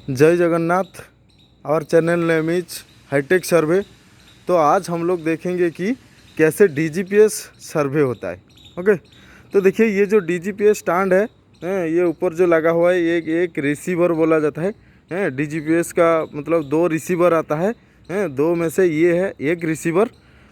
जय Jagannath. Our channel name is Hitech Survey. तो आज हम लोग देखेंगे कि कैसे डीजीपीएस सर्वे होता है। ओके, तो देखिए ये जो डीजीपीएस स्टैंड है, ये ऊपर जो लगा हुआ है ये एक रिसीवर बोला जाता है। डीजीपीएस का मतलब दो रिसीवर आता है, दो में से ये है एक रिसीवर।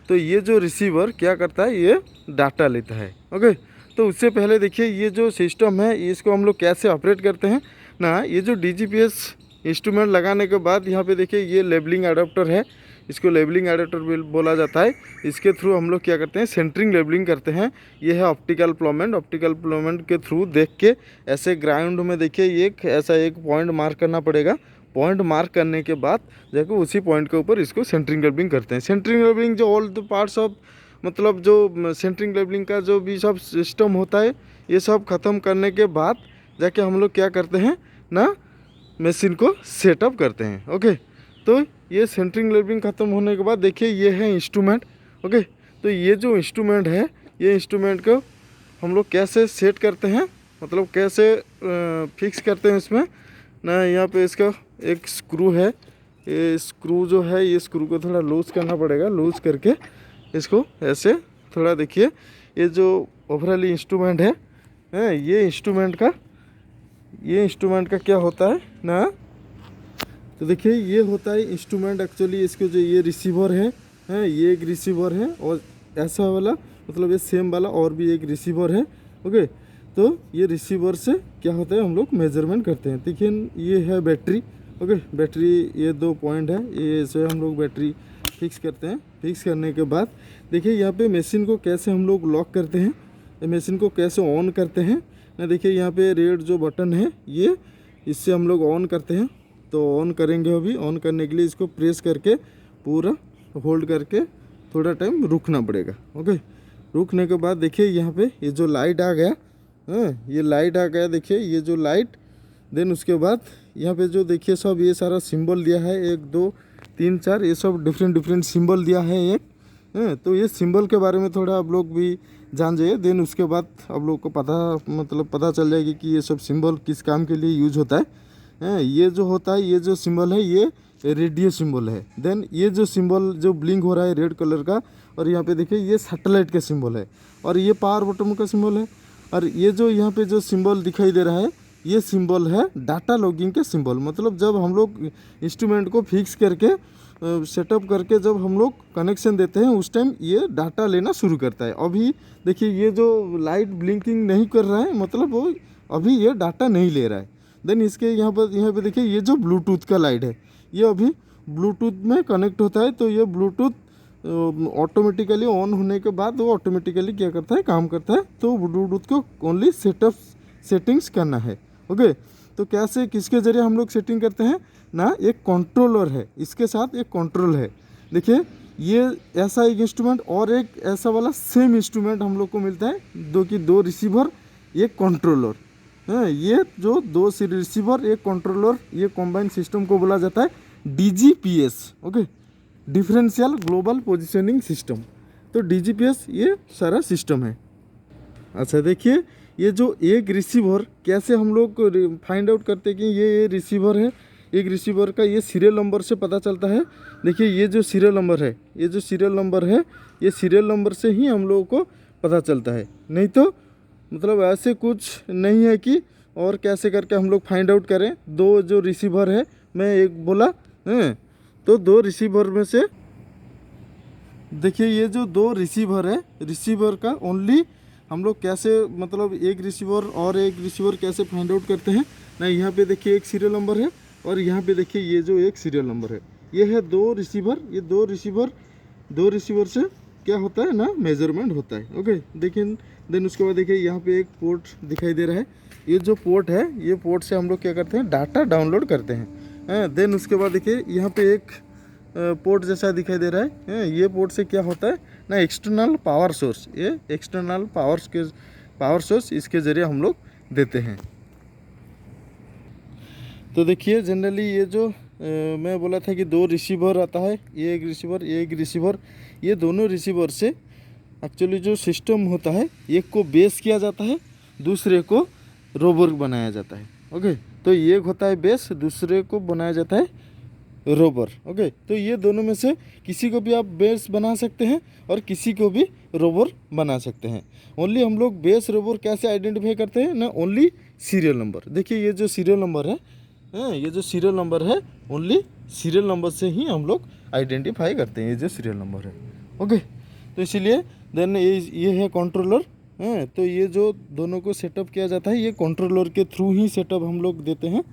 तो ये जो रिसीवर क्या करता है, ये डाटा लेता है। ओके, तो उससे पहले देखिए ये जो सिस्टम है इसको हम लोग कैसे ऑपरेट करते हैं ना। ये जो डीजीपीएस इंस्ट्रूमेंट लगाने के बाद यहाँ पे देखिए ये लेबलिंग एडाप्टर है, इसको लेबलिंग एडाप्टर बोला जाता है। इसके थ्रू हम लोग क्या करते हैं, सेंटरिंग लेबलिंग करते हैं। ये है ऑप्टिकल प्लोमेंट के थ्रू देख के ऐसे ग्राउंड में देखिए एक ऐसा एक पॉइंट मार्क करना पड़ेगा। पॉइंट मार्क करने के बाद जाकर उसी पॉइंट के ऊपर इसको सेंटरिंग लेबलिंग करते हैं। सेंटरिंग लेबलिंग जो ऑल द पार्ट्स ऑफ मतलब जो सेंटरिंग लेबलिंग का जो भी सब सिस्टम होता है ये सब ख़त्म करने के बाद जाके हम लोग क्या करते हैं ना, मशीन को सेटअप करते हैं। ओके, तो ये सेंटरिंग लेबलिंग ख़त्म होने के बाद देखिए ये है इंस्ट्रूमेंट। ओके, तो ये जो इंस्ट्रूमेंट है ये इंस्ट्रूमेंट को हम लोग कैसे सेट करते हैं, मतलब कैसे फिक्स करते हैं इसमें ना। यहाँ पे इसका एक स्क्रू है, ये स्क्रू जो है ये स्क्रू को थोड़ा लूज़ करना पड़ेगा। लूज़ करके इसको ऐसे थोड़ा देखिए ये जो ओवरऑल इंस्ट्रूमेंट है ये इंस्ट्रूमेंट का क्या होता है ना। तो देखिए ये होता है इंस्ट्रूमेंट एक्चुअली। इसको जो ये रिसीवर है ये एक रिसीवर है और ऐसा वाला मतलब ये सेम वाला और भी एक रिसीवर है। ओके, तो ये रिसीवर से क्या होता है हम लोग मेजरमेंट करते हैं। देखिए ये है बैटरी। ओके, बैटरी ये दो पॉइंट है, ये से हम लोग बैटरी फिक्स करते हैं। फिक्स करने के बाद देखिए यहाँ पे मशीन को कैसे हम लोग लॉक करते हैं, मशीन को कैसे ऑन करते हैं ना। देखिए यहाँ पे रेड जो बटन है ये इससे हम लोग ऑन करते हैं। तो ऑन करेंगे, अभी ऑन करने के लिए इसको प्रेस करके पूरा होल्ड करके थोड़ा टाइम रुकना पड़ेगा। ओके, रुकने के बाद देखिए यहाँ पे ये जो लाइट आ गया, ये लाइट आ गया। देखिए ये जो लाइट, देन उसके बाद यहाँ पे जो देखिए सब ये सारा सिंबल दिया है, 1 2 3 4 ये सब डिफरेंट सिंबल दिया है एक। तो ये सिंबल के बारे में थोड़ा आप लोग भी जान जाइए। देन उसके बाद आप लोग को पता चल जाएगी कि ये सब सिंबल किस काम के लिए यूज होता है। ये जो होता है, ये जो सिंबल है ये रेडियो सिंबल है। देन ये जो सिंबल जो ब्लिंक हो रहा है रेड कलर का, और यहाँ पे देखिए ये सैटेलाइट का सिंबल है, और ये पावर बटन का सिंबल है। और ये जो यहाँ पे जो सिंबल दिखाई दे रहा है ये सिंबल है डाटा लॉगिंग के सिंबल। मतलब जब हम लोग इंस्ट्रूमेंट को फिक्स करके सेटअप करके जब हम लोग कनेक्शन देते हैं उस टाइम ये डाटा लेना शुरू करता है। अभी देखिए ये जो लाइट ब्लिंकिंग नहीं कर रहा है, मतलब वो अभी ये डाटा नहीं ले रहा है। देन इसके यहाँ पे देखिए ये जो ब्लूटूथ का लाइट है ये अभी ब्लूटूथ में कनेक्ट होता है। तो ये ब्लूटूथ ऑटोमेटिकली ऑन होने के बाद वो ऑटोमेटिकली क्या करता है, काम करता है। तो ब्लूटूथ को ओनली सेटिंग्स करना है। ओके, तो कैसे किसके ज़रिए हम लोग सेटिंग करते हैं ना, एक कंट्रोलर है, इसके साथ एक कंट्रोल है। देखिए ये ऐसा एक इंस्ट्रूमेंट और एक ऐसा वाला सेम इंस्ट्रूमेंट हम लोग को मिलता है, दो रिसीवर एक कंट्रोलर। ये जो दो रिसीवर एक कंट्रोलर, ये कॉम्बाइंड सिस्टम को बोला जाता है DGPS. Okay, differential global positioning system. तो डीजीपीएस ये सारा सिस्टम है। अच्छा देखिए ये जो एक रिसीवर कैसे हम लोग फाइंड आउट करते हैं कि ये रिसीवर है। एक रिसीवर का ये सीरियल नंबर से पता चलता है। देखिए ये जो सीरियल नंबर है, ये जो सीरियल नंबर है ये सीरियल नंबर से ही हम लोगों को पता चलता है। नहीं तो मतलब ऐसे कुछ नहीं है कि और कैसे करके हम लोग फाइंड आउट करें। दो जो रिसीवर है, मैं एक बोला तो दो रिसीवर में से देखिए ये जो दो रिसीवर है, रिसीवर का ओनली हम लोग कैसे मतलब एक रिसीवर और एक रिसीवर कैसे फाइंड आउट करते हैं ना। यहाँ पे देखिए एक सीरियल नंबर है और यहाँ पे देखिए ये जो एक सीरियल नंबर है, ये है दो रिसीवर। ये दो रिसीवर से क्या होता है ना, मेजरमेंट होता है। ओके, देखिए देन उसके बाद देखिए यहाँ पे एक पोर्ट दिखाई दे रहा है। ये जो पोर्ट है ये पोर्ट से हम लोग क्या करते हैं, डाटा डाउनलोड करते हैं। देन उसके बाद देखिए यहाँ पे एक पोर्ट जैसा दिखाई दे रहा है। ये पोर्ट से क्या होता है ना, एक्सटर्नल पावर सोर्स। ये एक्सटर्नल पावर सोर्स इसके ज़रिए हम लोग देते हैं। तो देखिए जनरली ये जो मैं बोला था कि दो रिसीवर आता है, ये एक रिसीवर, ये दोनों रिसीवर से एक्चुअली जो सिस्टम होता है एक को बेस किया जाता है, दूसरे को रोबर बनाया जाता है। ओके, तो ये एक होता है बेस, दूसरे को बनाया जाता है रोबर। ओके, तो ये दोनों में से किसी को भी आप बेस बना सकते हैं और किसी को भी रोबर बना सकते हैं। ओनली हम लोग बेस रोबर कैसे आइडेंटिफाई करते हैं ना, ओनली सीरियल नंबर। देखिए ये जो सीरियल नंबर है, ये जो सीरियल नंबर है, ओनली सीरियल नंबर से ही हम लोग आइडेंटिफाई करते हैं ये जो सीरियल नंबर है। ओके, तो इसीलिए देन ये है कंट्रोलर। तो ये जो दोनों को सेटअप किया जाता है ये कंट्रोलर के थ्रू ही सेटअप हम लोग देते हैं।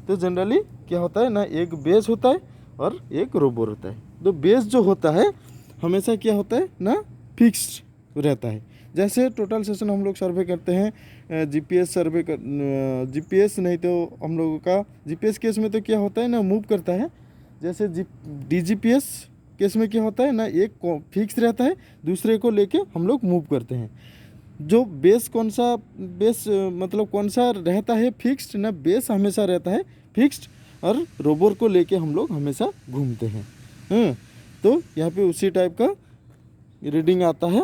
तो जनरली क्या होता है ना, एक बेस होता है और एक रोबर होता है। तो बेस जो होता है हमेशा क्या होता है ना, फिक्स्ड रहता है। जैसे टोटल सेशन हम लोग सर्वे करते हैं, जीपीएस सर्वे कर, जीपीएस नहीं तो हम लोगों का जीपीएस केस में तो क्या होता है ना, मूव करता है। जैसे डीजीपीएस केस में क्या होता है ना, एक फिक्स रहता है, दूसरे को लेके हम लोग मूव करते हैं। जो बेस कौन सा बेस मतलब कौन सा रहता है फिक्स्ड ना, बेस हमेशा रहता है फिक्स्ड और रोबर को लेके हम लोग हमेशा घूमते हैं। तो यहाँ पे उसी टाइप का रीडिंग आता है।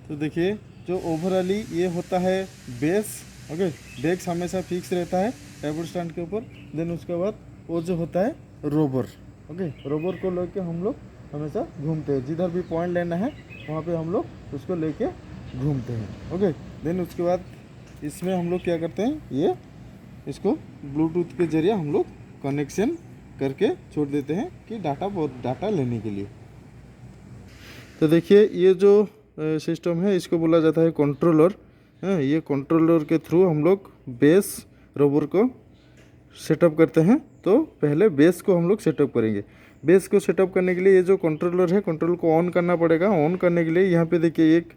तो देखिए जो ओवरऑली ये होता है बेस। ओके, बेस हमेशा फिक्स रहता है टेबल स्टैंड के ऊपर। देन उसके बाद वो जो होता है रोबर। ओके, रोबर को लेके हम लोग हमेशा घूमते हैं, जिधर भी पॉइंट लेना है वहाँ पे हम लोग उसको लेके घूमते हैं। ओके, देन उसके बाद इसमें हम लोग क्या करते हैं, ये इसको ब्लूटूथ के जरिए हम लोग कनेक्शन करके छोड़ देते हैं कि डाटा लेने के लिए। तो देखिए ये जो सिस्टम है इसको बोला जाता है कंट्रोलर। ये कंट्रोलर के थ्रू हम लोग बेस रोबर को सेटअप करते हैं। तो पहले बेस को हम लोग सेटअप करेंगे। बेस को सेटअप करने के लिए ये जो कंट्रोलर है, कंट्रोल को ऑन करना पड़ेगा। ऑन करने के लिए यहाँ पे देखिए एक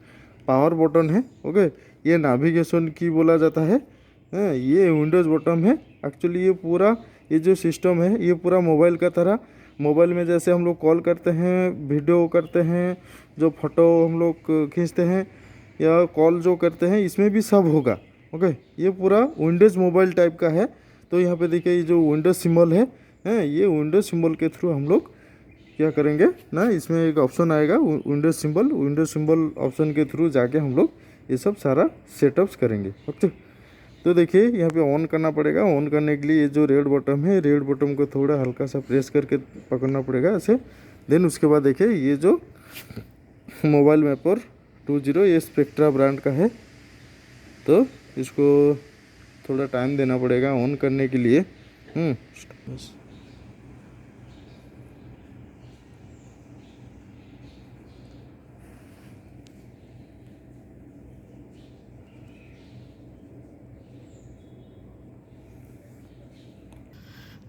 पावर बटन है। ओके, ये नेविगेशन की बोला जाता है। ये विंडोज़ बटन है। एक्चुअली ये पूरा ये जो सिस्टम है ये पूरा मोबाइल का तरह, मोबाइल में जैसे हम लोग कॉल करते हैं, वीडियो करते हैं, जो फोटो हम लोग खींचते हैं या कॉल जो करते हैं, इसमें भी सब होगा। ओके, ये पूरा विंडोज़ मोबाइल टाइप का है। तो यहाँ पे देखिए ये जो विंडोज़ सिंबल है, ये विंडोज़ सिंबल के थ्रू हम लोग क्या करेंगे ना, इसमें एक ऑप्शन आएगा विंडोज़ सिंबल ऑप्शन के थ्रू जाके हम लोग ये सब सारा सेटअप्स करेंगे। ओके, तो देखिए यहाँ पे ऑन करना पड़ेगा। ऑन करने के लिए ये जो रेड बटन है, रेड बटन को थोड़ा हल्का सा प्रेस करके पकड़ना पड़ेगा ऐसे। देन उसके बाद देखिए ये जो मोबाइल मैपर 20 ये स्पेक्ट्रा ब्रांड का है। तो इसको थोड़ा टाइम देना पड़ेगा ऑन करने के लिए।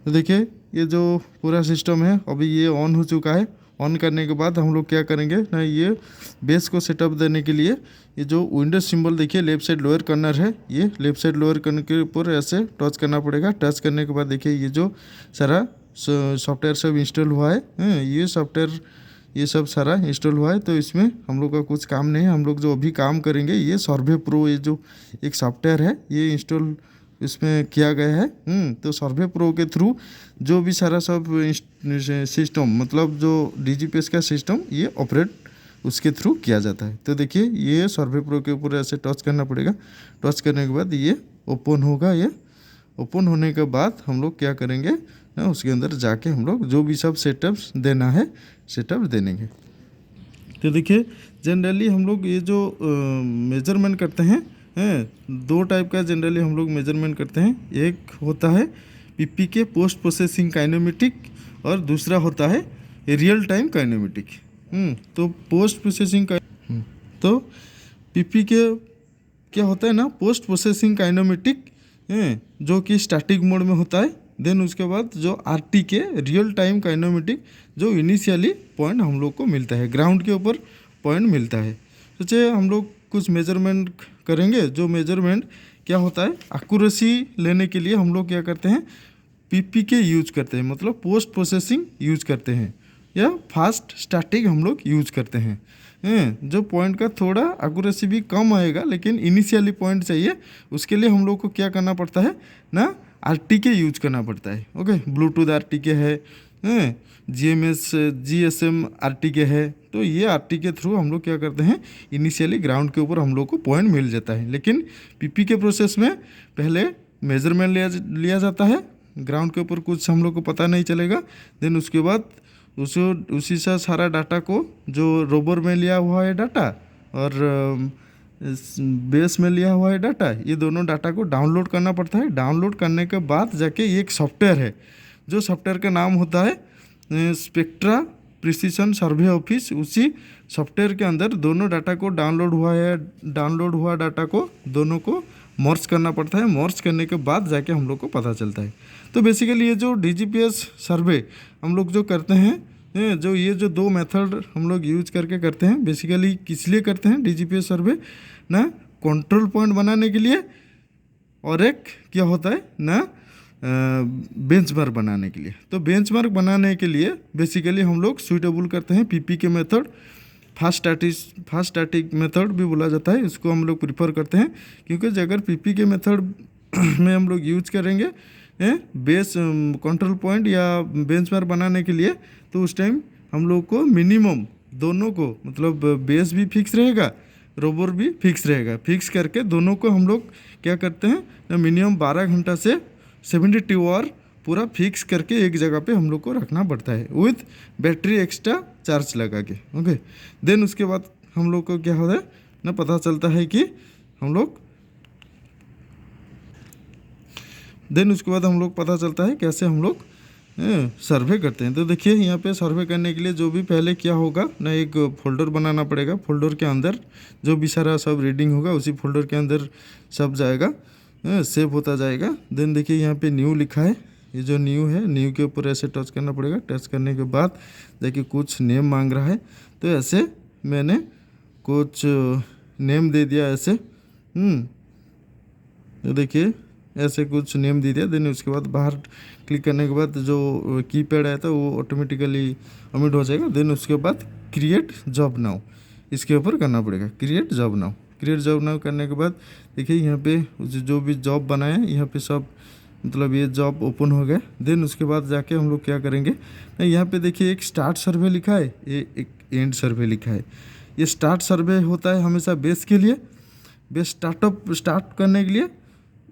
तो देखिए ये जो पूरा सिस्टम है अभी ये ऑन हो चुका है। ऑन करने के बाद हम लोग क्या करेंगे ना, ये बेस को सेटअप देने के लिए ये जो विंडोज सिंबल देखिए लेफ्ट साइड लोअर कॉर्नर है, ये लेफ्ट साइड लोअर कॉर्नर के ऊपर ऐसे टच करना पड़ेगा। टच करने के बाद देखिए ये जो सारा सॉफ्टवेयर सब इंस्टॉल हुआ है, ये सॉफ्टवेयर ये सब सारा इंस्टॉल हुआ है। तो इसमें हम लोग का कुछ काम नहीं है। हम लोग जो अभी काम करेंगे ये सर्वे प्रो, ये जो एक सॉफ्टवेयर है ये इंस्टॉल इसमें किया गया है। तो सर्वे प्रो के थ्रू जो भी सारा सब सिस्टम मतलब जो डीजीपीएस का सिस्टम ये ऑपरेट उसके थ्रू किया जाता है। तो देखिए ये सर्वे प्रो के ऊपर ऐसे टच करना पड़ेगा। टच करने के बाद ये ओपन होगा। ये ओपन होने के बाद हम लोग क्या करेंगे ना, उसके अंदर जाके हम लोग जो भी सब सेटअप्स देना है सेटअप दे देंगे। तो देखिए जनरली हम लोग ये जो मेजरमेंट करते हैं, दो टाइप का जनरली हम लोग मेजरमेंट करते हैं। एक होता है पीपी के पोस्ट प्रोसेसिंग काइनेमेटिक और दूसरा होता है रियल टाइम काइनेमेटिक। तो पोस्ट प्रोसेसिंग तो पीपी के क्या होता है ना, पोस्ट प्रोसेसिंग काइनेमेटिक जो कि स्टैटिक मोड में होता है। देन उसके बाद जो आरटी के रियल टाइम काइनेमेटिक जो इनिशियली पॉइंट हम लोग को मिलता है, ग्राउंड के ऊपर पॉइंट मिलता है। सोचिए हम लोग कुछ मेजरमेंट करेंगे। जो मेजरमेंट क्या होता है, एक्यूरेसी लेने के लिए हम लोग क्या करते हैं, पीपी के यूज करते हैं, मतलब पोस्ट प्रोसेसिंग यूज करते हैं या फास्ट स्टैटिक हम लोग यूज करते हैं। जो पॉइंट का थोड़ा एक्यूरेसी भी कम आएगा लेकिन इनिशियली पॉइंट चाहिए, उसके लिए हम लोग को क्या करना पड़ता है ना, आरटी के यूज करना पड़ता है। ओके, ब्लूटूथ आरटी के है, जीएमएस जीएसएम आरटी के है। तो ये आरटी के थ्रू हम लोग क्या करते हैं, इनिशियली ग्राउंड के ऊपर हम लोग को पॉइंट मिल जाता है। लेकिन पीपी के प्रोसेस में पहले मेजरमेंट लिया जाता है, ग्राउंड के ऊपर कुछ हम लोग को पता नहीं चलेगा। देन उसके बाद उसी से सारा डाटा को जो रोवर में लिया हुआ है डाटा और बेस में लिया हुआ है डाटा, ये दोनों डाटा को डाउनलोड करना पड़ता है। डाउनलोड करने के बाद जाके एक सॉफ्टवेयर है, जो सॉफ्टवेयर का नाम होता है स्पेक्ट्रा प्रिसीजन सर्वे ऑफिस। उसी सॉफ्टवेयर के अंदर दोनों डाटा को डाउनलोड हुआ डाटा को दोनों को मर्ज करना पड़ता है। मर्ज करने के बाद जाके हम लोग को पता चलता है। तो बेसिकली ये जो DGPS सर्वे हम लोग जो करते हैं, ये जो दो मेथड हम लोग यूज करके करते हैं, बेसिकली किस लिए करते हैं DGPS सर्वे ना, कंट्रोल पॉइंट बनाने के लिए, और एक क्या होता है ना बेंचमार्क बनाने के लिए। तो बेंचमार्क बनाने के लिए बेसिकली हम लोग सूटेबल करते हैं PP के मेथड, फास्ट स्टैटिक मेथड भी बोला जाता है, इसको हम लोग प्रीफर करते हैं। क्योंकि अगर PP के मेथड में हम लोग यूज करेंगे बेस कंट्रोल पॉइंट या बेंचमार्क बनाने के लिए, तो उस टाइम हम लोग को मिनिमम दोनों को मतलब बेस भी फिक्स रहेगा, रोवर भी फिक्स रहेगा। फिक्स करके दोनों को हम लोग क्या करते हैं, मिनिमम 12 घंटा से 72 आवर पूरा फिक्स करके एक जगह पे हम लोग को रखना पड़ता है, विथ बैटरी एक्स्ट्रा चार्ज लगा के। ओके, देन उसके बाद हम लोग को क्या होता है ना, पता चलता है कि हम लोग पता चलता है कैसे हम लोग सर्वे करते हैं। तो देखिए यहाँ पे सर्वे करने के लिए जो भी पहले क्या होगा ना, एक फोल्डर बनाना पड़ेगा। फोल्डर के अंदर जो भी सारा सब रीडिंग होगा उसी फोल्डर के अंदर सब जाएगा, सेव होता जाएगा। देन देखिए यहाँ पे न्यू लिखा है, ये जो न्यू है, न्यू के ऊपर ऐसे टच करना पड़ेगा। टच करने के बाद देखिए कुछ नेम मांग रहा है, तो ऐसे मैंने कुछ नेम दे दिया ऐसे। तो देखिए ऐसे कुछ नेम दे दिया। देन उसके बाद बाहर क्लिक करने के बाद जो कीपैड आया था वो ऑटोमेटिकली ओमिट हो जाएगा। देन उसके बाद क्रिएट जॉब नाउ, इसके ऊपर करना पड़ेगा create job now. Create job now करने के बाद देखिए यहाँ पे जो भी जॉब बनाए यहाँ पे सब मतलब ये जॉब ओपन हो गया। देन उसके बाद जाके हम लोग क्या करेंगे, यहाँ पे देखिए एक स्टार्ट सर्वे लिखा है, ये एक एंड सर्वे लिखा है। ये स्टार्ट सर्वे होता है हमेशा बेस के लिए, बेस स्टार्ट करने के लिए।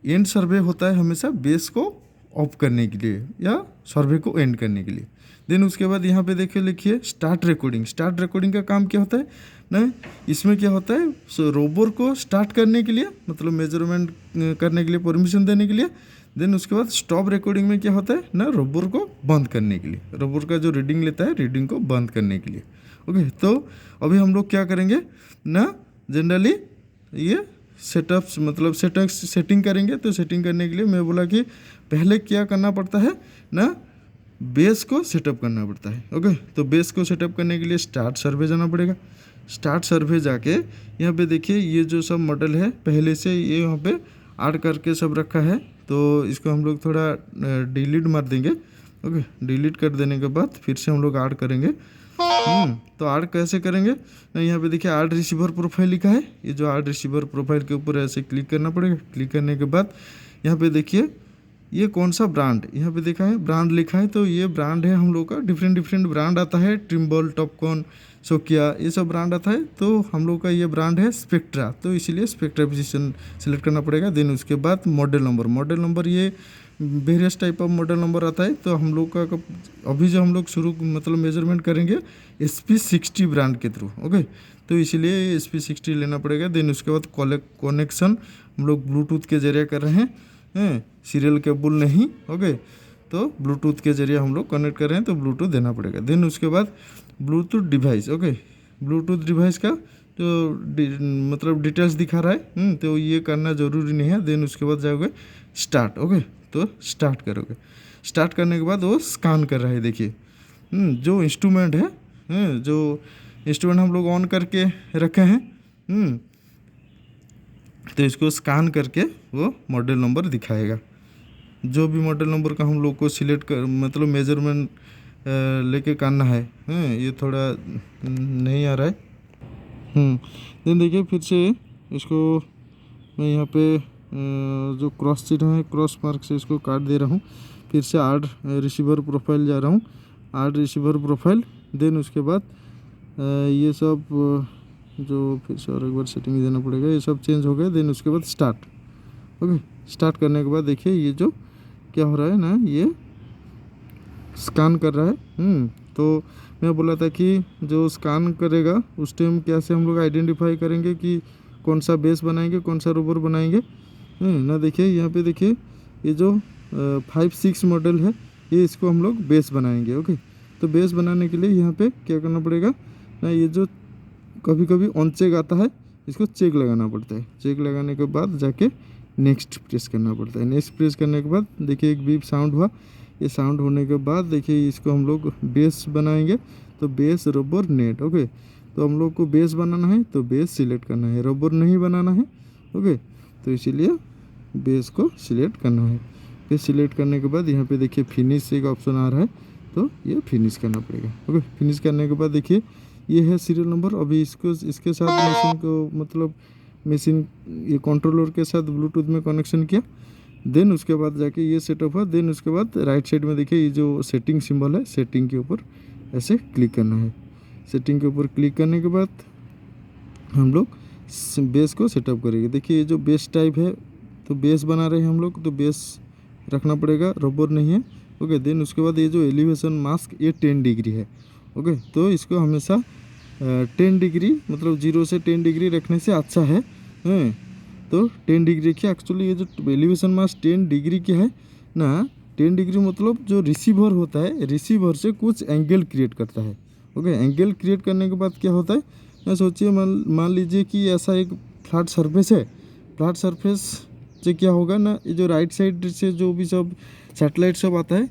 एंड सर्वे होता है हमेशा बेस को ऑफ करने के लिए या सर्वे को एंड करने के लिए। देन उसके बाद यहाँ पे देखिए लिखिए स्टार्ट रिकॉर्डिंग। स्टार्ट रिकॉर्डिंग का काम क्या होता है ना, इसमें क्या होता है रोबर को स्टार्ट करने के लिए मतलब मेजरमेंट करने के लिए परमिशन देने के लिए। देन उसके बाद स्टॉप रिकॉर्डिंग में क्या होता है ना, रोबर को बंद करने के लिए, रोबर का जो रीडिंग लेता है रीडिंग को बंद करने के लिए। ओके, तो अभी हम लोग क्या करेंगे ना, जनरली ये सेटअप्स मतलब सेटिंग करेंगे। तो सेटिंग करने के लिए मैं बोला कि पहले क्या करना पड़ता है ना, बेस को सेटअप करना पड़ता है। ओके, तो बेस को सेटअप करने के लिए स्टार्ट सर्वे जाना पड़ेगा। स्टार्ट सर्वे जाके यहाँ पे देखिए ये जो सब मॉडल है पहले से ये यहाँ पे ऐड करके सब रखा है, तो इसको हम लोग थोड़ा डिलीट मार देंगे। ओके, डिलीट कर देने के बाद फिर से हम लोग ऐड करेंगे। तो ऐड कैसे करेंगे ना, यहाँ पे देखिए ऐड रिसीवर प्रोफाइल लिखा है। ये जो ऐड रिसीवर प्रोफाइल के ऊपर ऐसे क्लिक करना पड़ेगा। क्लिक करने के बाद यहाँ पे देखिए ये कौन सा ब्रांड यहाँ पे देखा है, ब्रांड लिखा है। तो ये ब्रांड है हम लोग का, डिफरेंट ब्रांड आता है, ट्रिम्बल, टॉपकॉन, सोकिया, ये सब ब्रांड आता है। तो हम लोग का ये ब्रांड है स्पेक्ट्रा, तो इसीलिए स्पेक्ट्रा पोजीशन सेलेक्ट करना पड़ेगा। देन उसके बाद मॉडल नंबर ये various type of model number आता है। तो हम लोग का अभी जो हम लोग शुरू मतलब मेजरमेंट करेंगे SP60 ब्रांड के थ्रू। ओके, तो इसीलिए SP60 लेना पड़ेगा। देन उसके बाद कनेक्शन हम लोग ब्लूटूथ के जरिए कर रहे हैं, सीरियल केबल नहीं। ओके, तो ब्लूटूथ के जरिए हम लोग कनेक्ट कर रहे हैं, तो ब्लूटूथ देना पड़ेगा। देन उसके बाद Bluetooth device. Okay, Bluetooth device का तो मतलब डिटेल्स दिखा रहा है, तो ये करना ज़रूरी नहीं है। देन उसके बाद जाओगे स्टार्ट। ओके, तो स्टार्ट करोगे। स्टार्ट करने के बाद वो स्कैन कर रहा है। देखिए जो इंस्ट्रूमेंट है, जो इंस्ट्रूमेंट हम लोग ऑन करके रखे हैं, तो इसको स्कैन करके वो मॉडल नंबर दिखाएगा। जो भी मॉडल नंबर का हम लोग को सिलेक्ट कर मतलब मेजरमेंट लेके करना है। ये थोड़ा नहीं आ रहा है। देन देखिए फिर से इसको मैं यहाँ पे जो क्रॉस चिन्ह है क्रॉस मार्क से इसको काट दे रहा हूँ। फिर से ऐड रिसीवर प्रोफाइल जा रहा हूँ, ऐड रिसीवर प्रोफाइल। देन उसके बाद ये सब जो फिर से और एक बार सेटिंग देना पड़ेगा, ये सब चेंज हो गया। देन उसके बाद स्टार्ट। ओके, स्टार्ट करने के बाद देखिए ये जो क्या हो रहा है ना, ये स्कैन कर रहा है। तो मैं बोला था कि जो स्कैन करेगा उस टाइम कैसे हम लोग आइडेंटिफाई करेंगे कि कौन सा बेस बनाएंगे, कौन सा रोबर बनाएंगे। ना देखिए यहाँ पे देखिए ये जो 5-6 मॉडल है, ये इसको हम लोग बेस बनाएंगे। ओके, तो बेस बनाने के लिए यहाँ पे क्या करना पड़ेगा ना, ये जो कभी कभी ऑन चेक आता है, इसको चेक लगाना पड़ता है। चेक लगाने के बाद जाके नेक्स्ट प्रेस करना पड़ता है। नेक्स्ट प्रेस करने के बाद देखिए एक बीप साउंड हुआ। ये साउंड होने के बाद देखिए इसको हम लोग बेस बनाएंगे। तो बेस, रबर, नेट। ओके, तो हम लोग को बेस बनाना है तो बेस सिलेक्ट करना है, रबर नहीं बनाना है। ओके, तो इसीलिए बेस को सिलेक्ट करना है। फिर सिलेक्ट करने के बाद यहाँ पे देखिए फिनिश एक ऑप्शन आ रहा है, तो ये फिनिश करना पड़ेगा। ओके, फिनिश करने के बाद देखिए ये है सीरियल नंबर। अभी इसको इसके साथ मशीन को मतलब मशीन ये कंट्रोलर के साथ ब्लूटूथ में कनेक्शन किया। देन उसके बाद जाके ये सेटअप हुआ। देन उसके बाद राइट साइड में देखिए ये जो सेटिंग सिंबल है, सेटिंग के ऊपर ऐसे क्लिक करना है। सेटिंग के ऊपर क्लिक करने के बाद हम लोग बेस को सेटअप करेंगे। देखिए ये जो बेस टाइप है, तो बेस बना रहे हैं हम लोग, तो बेस रखना पड़ेगा, रबर नहीं है। ओके, देन उसके बाद ये जो एलिवेशन मास्क, ये 10 डिग्री है। ओके, तो इसको हमेशा 10 डिग्री मतलब 0 से 10 डिग्री रखने से अच्छा है। तो 10 डिग्री की एक्चुअली ये जो एलिवेशन मास्क 10 डिग्री की है ना, 10 डिग्री मतलब जो रिसीवर होता है, रिसीवर से कुछ एंगल क्रिएट करता है। ओके, एंगल क्रिएट करने के बाद क्या होता है ना, सोचिए मान लीजिए कि ऐसा एक फ्लैट सरफेस है। फ्लैट सरफेस से क्या होगा ना, ये जो राइट साइड से जो भी सब सैटेलाइट सब आता है,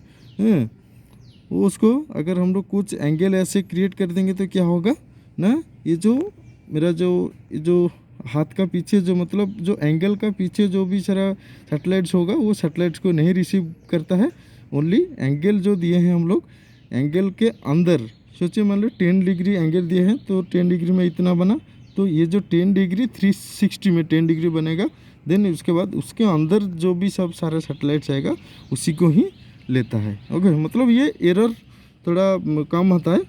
वो उसको अगर हम लोग कुछ एंगल ऐसे क्रिएट कर देंगे तो क्या होगा ना, ये जो मेरा जो हाथ का पीछे जो मतलब जो एंगल का पीछे जो भी सारा सैटेलाइट्स होगा, वो सैटेलाइट्स को नहीं रिसीव करता है। ओनली एंगल जो दिए हैं हम लोग, एंगल के अंदर सोचिए मान लो 10 डिग्री एंगल दिए हैं, तो 10 डिग्री में इतना बना, तो ये जो 10 डिग्री 360 में 10 डिग्री बनेगा। देन उसके बाद उसके अंदर जो भी सब सारे सैटेलाइट्स आएगा उसी को ही लेता है। ओके, मतलब ये एरर थोड़ा कम आता है।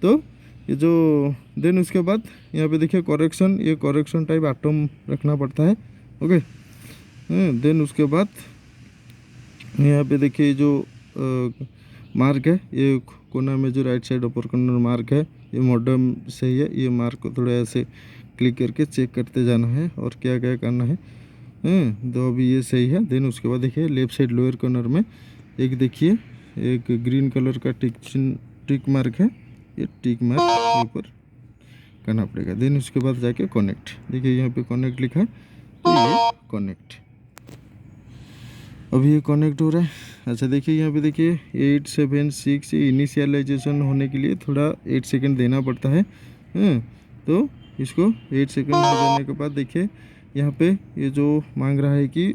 तो ये जो देन उसके बाद यहाँ पे देखिए करेक्शन, ये करेक्शन टाइप एटम रखना पड़ता है। ओके, देन उसके बाद यहाँ पे देखिए जो मार्क है, ये कोना में जो राइट साइड ऊपर कॉर्नर मार्क है, ये मॉडर्न सही है। ये मार्क को थोड़ा ऐसे क्लिक करके चेक करते जाना है और क्या क्या करना है। तो अभी ये सही है। देन उसके बाद देखिए लेफ्ट साइड लोअर कॉर्नर में एक देखिए एक ग्रीन कलर का टिक मार्क है, ये टिक मार्क ऊपर करना पड़ेगा। देन उसके बाद जाके कनेक्ट, देखिए यहाँ पे कनेक्ट लिखा है, तो ये कनेक्ट, अभी ये कनेक्ट हो रहा है। अच्छा देखिए यहाँ पे देखिए 876 इनिशियलाइजेशन होने के लिए थोड़ा 8 सेकंड देना पड़ता है। तो इसको 8 सेकंड हो जाने के बाद देखिए यहाँ पे ये जो मांग रहा है कि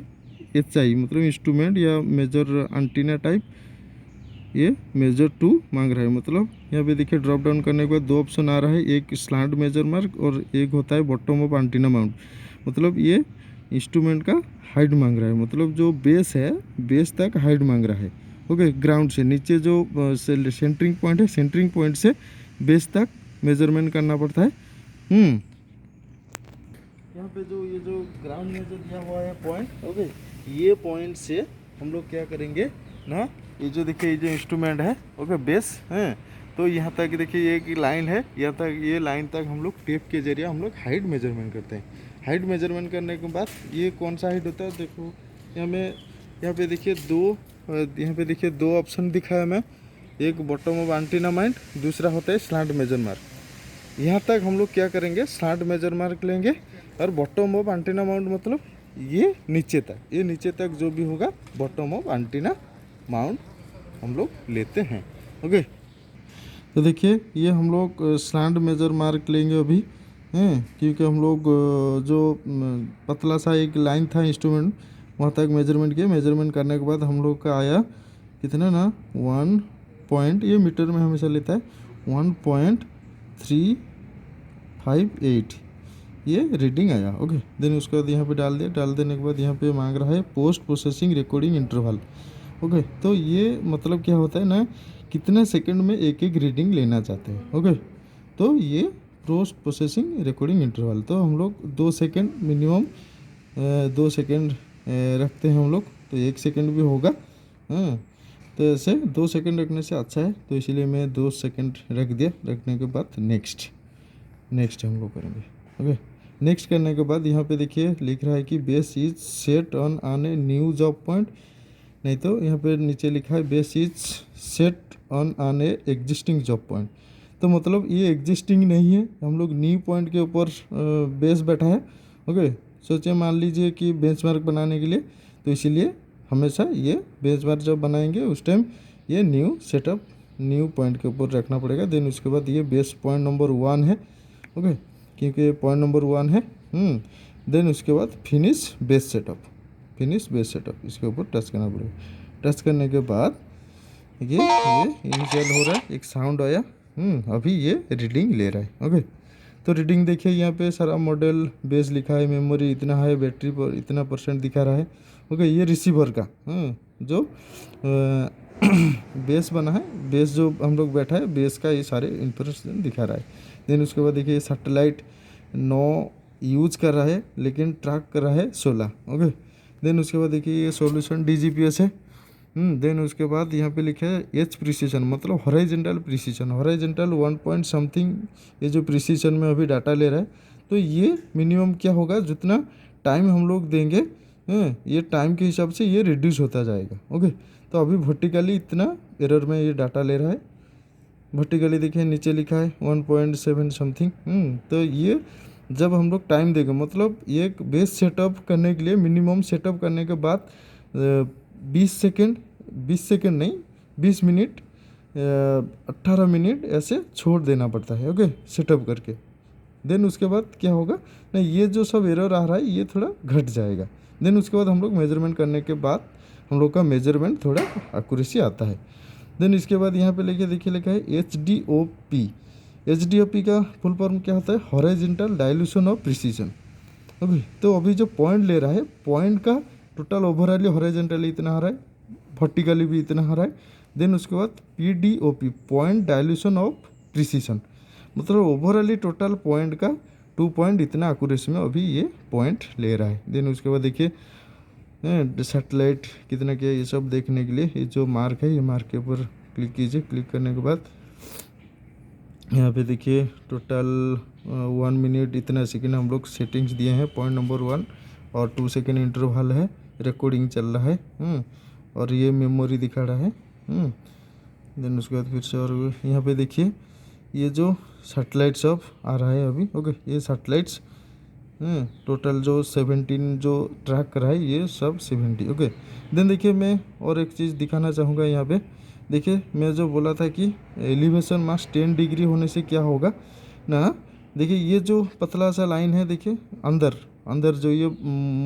HI मतलब इंस्ट्रूमेंट या मेजर एंटीना टाइप, ये मेजर 2 मांग रहा है। मतलब यहाँ पे देखिए ड्रॉप डाउन करने के बाद 2 ऑप्शन आ रहा है, एक स्लैंट मेजर मार्क और एक होता है बॉटम ऑफ एंटीना माउंट। मतलब ये इंस्ट्रूमेंट का हाइट मांग रहा है, मतलब जो बेस है बेस तक हाइट मांग रहा है। ओके, ग्राउंड से नीचे जो सेंटरिंग पॉइंट है, सेंटरिंग पॉइंट से बेस तक मेजरमेंट करना पड़ता है। यहाँ पे जो ये जो ग्राउंड में जो दिया हुआ है पॉइंट, ओके, ये पॉइंट से हम लोग क्या करेंगे ना, ये जो देखिए ये जो इंस्ट्रूमेंट है, ओके, बेस है, तो यहाँ तक देखिए ये एक लाइन है, यहाँ तक ये लाइन तक हम लोग टेप के जरिए हम लोग हाइट मेजरमेंट करते हैं। हाइट मेजरमेंट करने के बाद ये कौन सा हाइट होता है, देखो यहाँ पे देखिए दो ऑप्शन दिखाया मैं, एक बॉटम ऑफ एंटीना माउंट, दूसरा होता है स्लैंट मेजर मार्क। यहाँ तक हम लोग क्या करेंगे, स्लैंट मेजर मार्क लेंगे, और बॉटम ऑफ एंटीना माउंट मतलब ये नीचे तक जो भी होगा बॉटम ऑफ एंटीना माउंट हम लोग लेते हैं। ओके, तो देखिए ये हम लोग स्लैंट मेजर मार्क लेंगे अभी, क्योंकि हम लोग जो पतला सा एक लाइन था इंस्ट्रूमेंट, वहाँ तक मेजरमेंट किया। मेजरमेंट करने के बाद हम लोग का आया कितना ना 1 पॉइंट, ये मीटर में हमेशा लेता है, 1.358 ये रीडिंग आया। ओके, देन उसके बाद यहाँ पे डाल देने के बाद यहाँ पे मांग रहा है post processing recording interval. Okay, तो ये मतलब क्या होता है ना, कितने सेकंड में एक रीडिंग लेना चाहते हैं। ओके, तो ये पोस्ट प्रोसेसिंग रिकॉर्डिंग इंटरवल, तो हम लोग 2 सेकंड मिनिमम 2 सेकंड रखते हैं हम लोग तो 1 सेकंड भी होगा। हाँ, तो ऐसे 2 सेकंड रखने से अच्छा है, तो इसीलिए मैं 2 सेकंड रख दिया। रखने के बाद नेक्स्ट हम लोग करेंगे। ओके, नेक्स्ट करने के बाद यहाँ पे देखिए लिख रहा है कि base is set on a new job point, नहीं तो यहाँ पे नीचे लिखा है base is set on A existing job point. तो मतलब ये एग्जिस्टिंग नहीं है, हम लोग न्यू पॉइंट के ऊपर बेस बैठा है। ओके, सोचिए मान लीजिए कि बेंचमार्क बनाने के लिए, तो इसीलिए हमेशा ये बेंचमार्क जब बनाएंगे उस टाइम ये न्यू सेटअप न्यू पॉइंट के ऊपर रखना पड़ेगा। देन उसके बाद ये बेस पॉइंट नंबर 1 है। ओके, क्योंकि ये पॉइंट नंबर 1 है। देन उसके बाद फिनिश बेस सेटअप इसके ऊपर टच करना पड़ेगा। टच करने के बाद ये इनिशियल हो रहा है, एक साउंड आया। अभी ये रीडिंग ले रहा है। ओके, तो रीडिंग देखिए यहाँ पे सारा मॉडल बेस लिखा है, मेमोरी इतना है, बैटरी पर इतना % दिखा रहा है। ओके, ये रिसीवर का जो बेस बना है, बेस जो हम लोग बैठा है बेस का ये सारे इंफॉर्मेशन दिखा रहा है। देन उसके बाद देखिए सैटेलाइट 9 यूज कर रहा है लेकिन ट्रैक कर रहा है 16। ओके, देन उसके बाद देखिए ये सॉल्यूशन DGPS है। देन उसके बाद यहाँ पे लिखा है एच प्रिसीजन, मतलब horizontal precision, horizontal 1 point something, ये जो प्रिसीजन में अभी डाटा ले रहा है। तो ये मिनिमम क्या होगा, जितना टाइम हम लोग देंगे ये टाइम के हिसाब से ये रिड्यूस होता जाएगा। ओके, तो अभी वर्टिकली इतना एरर में ये डाटा ले रहा है। वर्टिकली देखिए नीचे लिखा है 1.7 समथिंग। तो ये जब हम लोग टाइम देंगे, मतलब ये बेस सेटअप करने के लिए मिनिमम सेटअप करने के बाद 20 सेकंड नहीं 20 मिनट 18 मिनट ऐसे छोड़ देना पड़ता है। ओके, सेटअप करके देन उसके बाद क्या होगा ना, ये जो सब एरर आ रहा है ये थोड़ा घट जाएगा। देन उसके बाद हम लोग मेजरमेंट करने के बाद हम लोग का मेजरमेंट थोड़ा एक्यूरेसी आता है। देन इसके बाद यहाँ पे देखिए लिखा है HDOP का फुल फॉर्म क्या होता है, horizontal dilution of precision. Okay, तो अभी जो पॉइंट ले रहा है, पॉइंट का टोटल ओवरऑल हॉरिजॉन्टली इतना आ रहा है, वर्टिकली भी इतना आ रहा है। देन उसके बाद PDOP point dilution of precision, मतलब ओवरऑली टोटल पॉइंट का 2 पॉइंट इतना एक्यूरेसी में अभी ये पॉइंट ले रहा है। देन उसके बाद देखिए सैटेलाइट कितना क्या, ये सब देखने के लिए ये जो मार्क है, ये मार्क के ऊपर क्लिक कीजिए। क्लिक करने के बाद यहाँ पे देखिए टोटल 1 मिनट इतना सेकेंड हम लोग सेटिंग्स दिए हैं, पॉइंट नंबर 1, और 2 सेकेंड इंटरवल है, रिकॉर्डिंग चल रहा है। और ये मेमोरी दिखा रहा है। देन उसके बाद फिर से और यहाँ पे देखिए ये जो सैटेलाइट्स सब आ रहा है अभी। ओके, ये सैटेलाइट्स टोटल जो 17 जो ट्रैक कर रहा है ये सब 70। ओके, देन देखिए मैं और एक चीज़ दिखाना चाहूँगा यहाँ पे। देखिए मैं जो बोला था कि एलिवेशन मास 10 डिग्री होने से क्या होगा ना, देखिए ये जो पतला सा लाइन है, देखिए अंदर जो ये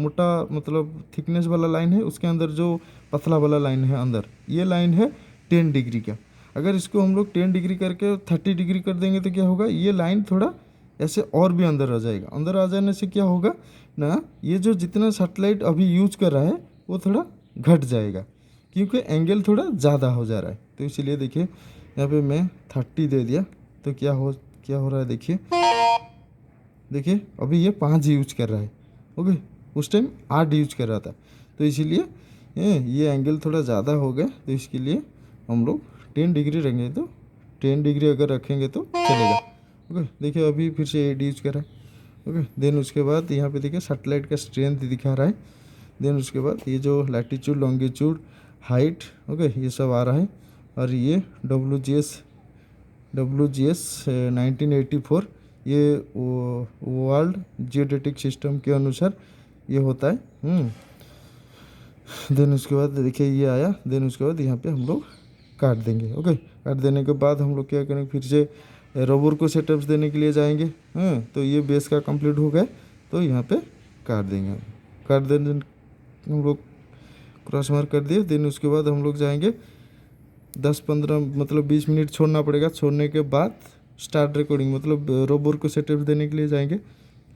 मोटा मतलब थिकनेस वाला लाइन है, उसके अंदर जो पतला वाला लाइन है अंदर, ये लाइन है 10 डिग्री का। अगर इसको हम लोग 10 डिग्री करके 30 डिग्री कर देंगे तो क्या होगा, ये लाइन थोड़ा ऐसे और भी अंदर आ जाएगा। अंदर आ जाने से क्या होगा ना, ये जो जितना सैटेलाइट अभी यूज कर रहा है वो थोड़ा घट जाएगा, क्योंकि एंगल थोड़ा ज़्यादा हो जा रहा है। तो इसीलिए देखिए यहाँ पे मैं 30 दे दिया, तो क्या हो रहा है देखिए अभी ये 5 यूज कर रहा है। ओके, उस टाइम 8 यूज कर रहा था, तो इसीलिए ये एंगल थोड़ा ज़्यादा हो गया। तो इसके लिए हम लोग 10 डिग्री रखेंगे, तो 10 डिग्री अगर रखेंगे तो चलेगा। ओके, देखिए अभी फिर से 8 यूज कर रहा है। ओके, देन उसके बाद यहाँ पे देखिए सैटेलाइट का स्ट्रेंथ दिखा रहा है। देन उसके बाद ये जो लैटिट्यूड लॉन्गिट्यूड हाइट, ओके, ये सब आ रहा है। और ये WGS 1984 ये वर्ल्ड जियोडेटिक सिस्टम के अनुसार ये होता है। देन उसके बाद देखिए ये आया। देन उसके बाद यहाँ पे हम लोग काट देंगे। ओके, काट देने के बाद हम लोग क्या करेंगे, फिर से रोबोर को सेटअप्स देने के लिए जाएंगे। तो ये बेस का कंप्लीट हो गया, तो यहाँ पे काट देंगे। काट देने हम लोग क्रॉस मार्क कर दिए। देन उसके बाद हम लोग जाएंगे 10-15 मतलब 20 मिनट छोड़ना पड़ेगा। छोड़ने के बाद स्टार्ट रिकॉर्डिंग, मतलब रोबोर को सेटअप देने के लिए जाएंगे।